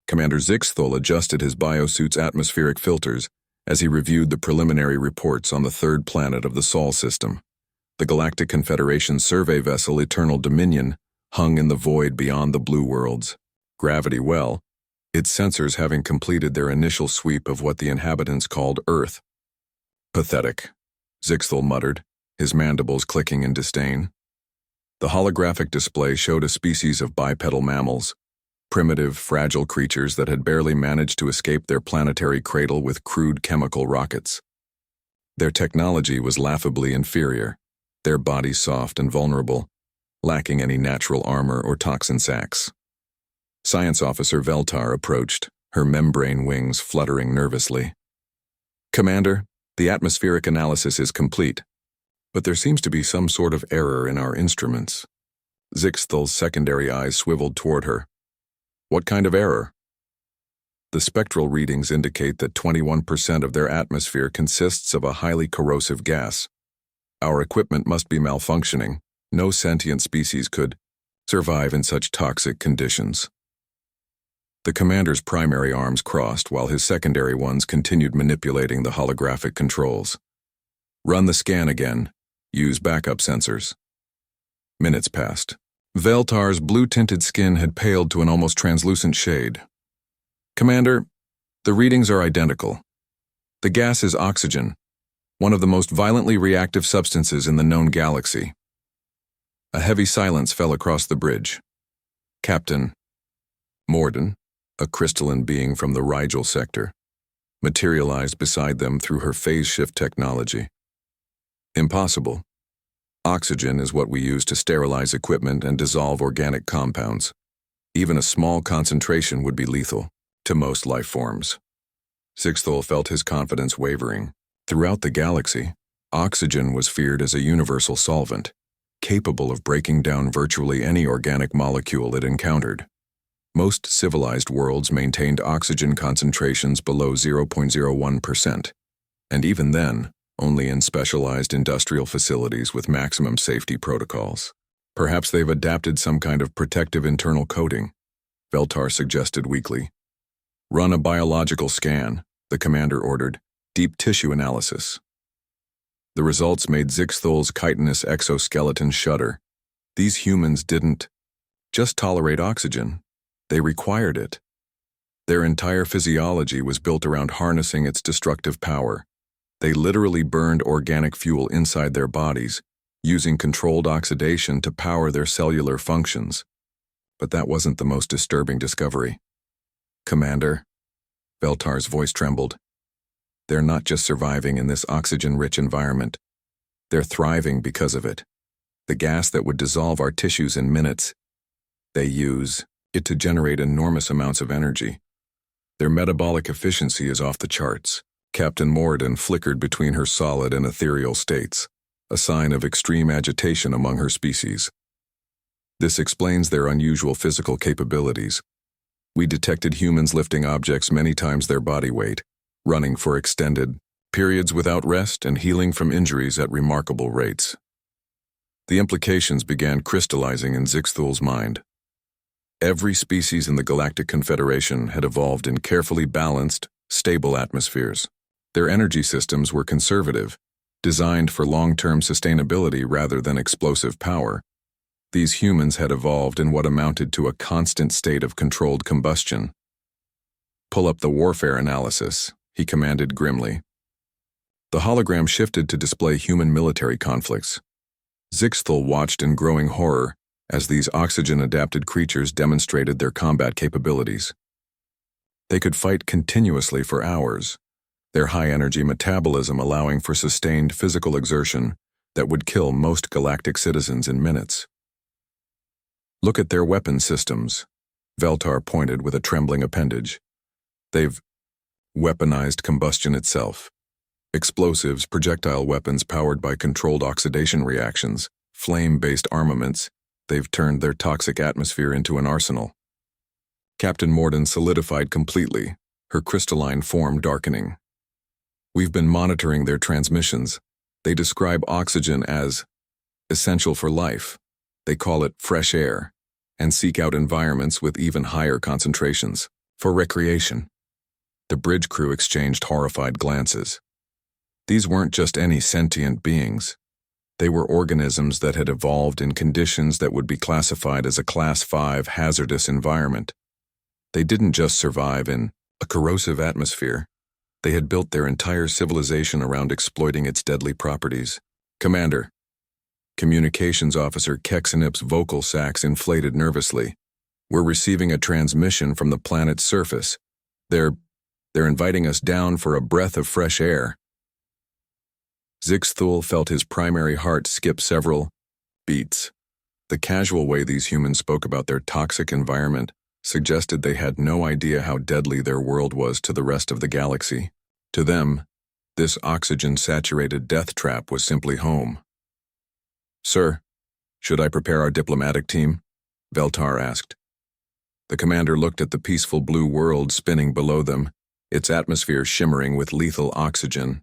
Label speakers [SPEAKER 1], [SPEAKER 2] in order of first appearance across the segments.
[SPEAKER 1] Commander Zixthul adjusted his biosuit's atmospheric filters as he reviewed the preliminary reports on the third planet of the Sol system. The Galactic Confederation survey vessel Eternal Dominion hung in the void beyond the blue worlds. Gravity well, its sensors having completed their initial sweep of what the inhabitants called Earth. Pathetic, Zixthul muttered, his mandibles clicking in disdain. The holographic display showed a species of bipedal mammals, primitive, fragile creatures that had barely managed to escape their planetary cradle with crude chemical rockets. Their technology was laughably inferior, their bodies soft and vulnerable, lacking any natural armor or toxin sacs. Science Officer Veltar approached, her membrane wings fluttering nervously. "Commander, the atmospheric analysis is complete, but there seems to be some sort of error in our instruments." Zixthul's secondary eyes swiveled toward her. "What kind of error?" "The spectral readings indicate that 21% of their atmosphere consists of a highly corrosive gas. Our equipment must be malfunctioning. No sentient species could survive in such toxic conditions." The commander's primary arms crossed while his secondary ones continued manipulating the holographic controls. "Run the scan again. Use backup sensors." Minutes passed. Veltar's blue-tinted skin had paled to an almost translucent shade. "Commander, the readings are identical. The gas is oxygen, one of the most violently reactive substances in the known galaxy." A heavy silence fell across the bridge. Captain Morden, a crystalline being from the Rigel sector, materialized beside them through her phase shift technology. "Impossible. Oxygen is what we use to sterilize equipment and dissolve organic compounds. Even a small concentration would be lethal to most life forms." Zixthul felt his confidence wavering. Throughout the galaxy, oxygen was feared as a universal solvent, capable of breaking down virtually any organic molecule it encountered. Most civilized worlds maintained oxygen concentrations below 0.01%, and even then, only in specialized industrial facilities with maximum safety protocols. "Perhaps they've adapted some kind of protective internal coating," Veltar suggested weakly. "Run a biological scan," the commander ordered, "deep tissue analysis." The results made Zixthul's chitinous exoskeleton shudder. These humans didn't just tolerate oxygen, they required it. Their entire physiology was built around harnessing its destructive power. They literally burned organic fuel inside their bodies, using controlled oxidation to power their cellular functions. But that wasn't the most disturbing discovery. "Commander," Veltar's voice trembled, "they're not just surviving in this oxygen-rich environment. They're thriving because of it. The gas that would dissolve our tissues in minutes, they use it to generate enormous amounts of energy. Their metabolic efficiency is off the charts." Captain Morden flickered between her solid and ethereal states, a sign of extreme agitation among her species. "This explains their unusual physical capabilities. We detected humans lifting objects many times their body weight, running for extended periods without rest and healing from injuries at remarkable rates." The implications began crystallizing in Zixthul's mind. Every species in the Galactic Confederation had evolved in carefully balanced, stable atmospheres. Their energy systems were conservative, designed for long-term sustainability rather than explosive power. These humans had evolved in what amounted to a constant state of controlled combustion. "Pull up the warfare analysis," he commanded grimly. The hologram shifted to display human military conflicts. Zixthul watched in growing horror as these oxygen-adapted creatures demonstrated their combat capabilities. They could fight continuously for hours, their high-energy metabolism allowing for sustained physical exertion that would kill most galactic citizens in minutes. "Look at their weapon systems," Veltar pointed with a trembling appendage. "They've weaponized combustion itself. Explosives, projectile weapons powered by controlled oxidation reactions, flame-based armaments. They've turned their toxic atmosphere into an arsenal." Captain Morden solidified completely, her crystalline form darkening. "We've been monitoring their transmissions. They describe oxygen as essential for life. They call it fresh air, and seek out environments with even higher concentrations." For recreation. The bridge crew exchanged horrified glances. These weren't just any sentient beings. They were organisms that had evolved in conditions that would be classified as a Class 5 hazardous environment. They didn't just survive in a corrosive atmosphere. They had built their entire civilization around exploiting its deadly properties. Commander. Communications Officer Kexanip's vocal sacs inflated nervously. We're receiving a transmission from the planet's surface. They're inviting us down for a breath of fresh air. Zixthul felt his primary heart skip several beats. The casual way these humans spoke about their toxic environment suggested they had no idea how deadly their world was to the rest of the galaxy. To them, this oxygen-saturated death trap was simply home. Sir, should I prepare our diplomatic team? Veltar asked. The commander looked at the peaceful blue world spinning below them, its atmosphere shimmering with lethal oxygen.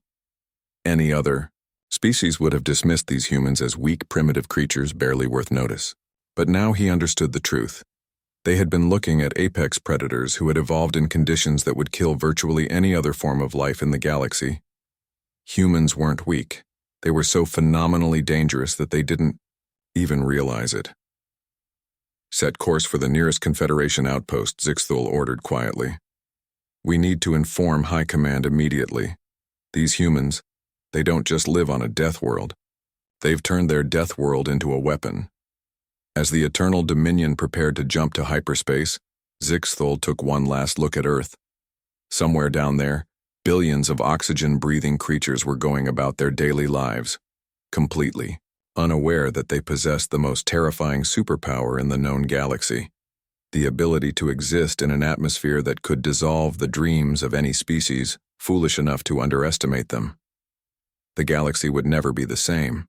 [SPEAKER 1] Any other species would have dismissed these humans as weak, primitive creatures barely worth notice. But now he understood the truth. They had been looking at apex predators who had evolved in conditions that would kill virtually any other form of life in the galaxy. Humans weren't weak. They were so phenomenally dangerous that they didn't even realize it. Set course for the nearest Confederation outpost, Zixthul ordered quietly. We need to inform High Command immediately. These humans, they don't just live on a death world. They've turned their death world into a weapon. As the Eternal Dominion prepared to jump to hyperspace, Zixthul took one last look at Earth. Somewhere down there, billions of oxygen-breathing creatures were going about their daily lives, completely unaware that they possessed the most terrifying superpower in the known galaxy, the ability to exist in an atmosphere that could dissolve the dreams of any species foolish enough to underestimate them. The galaxy would never be the same.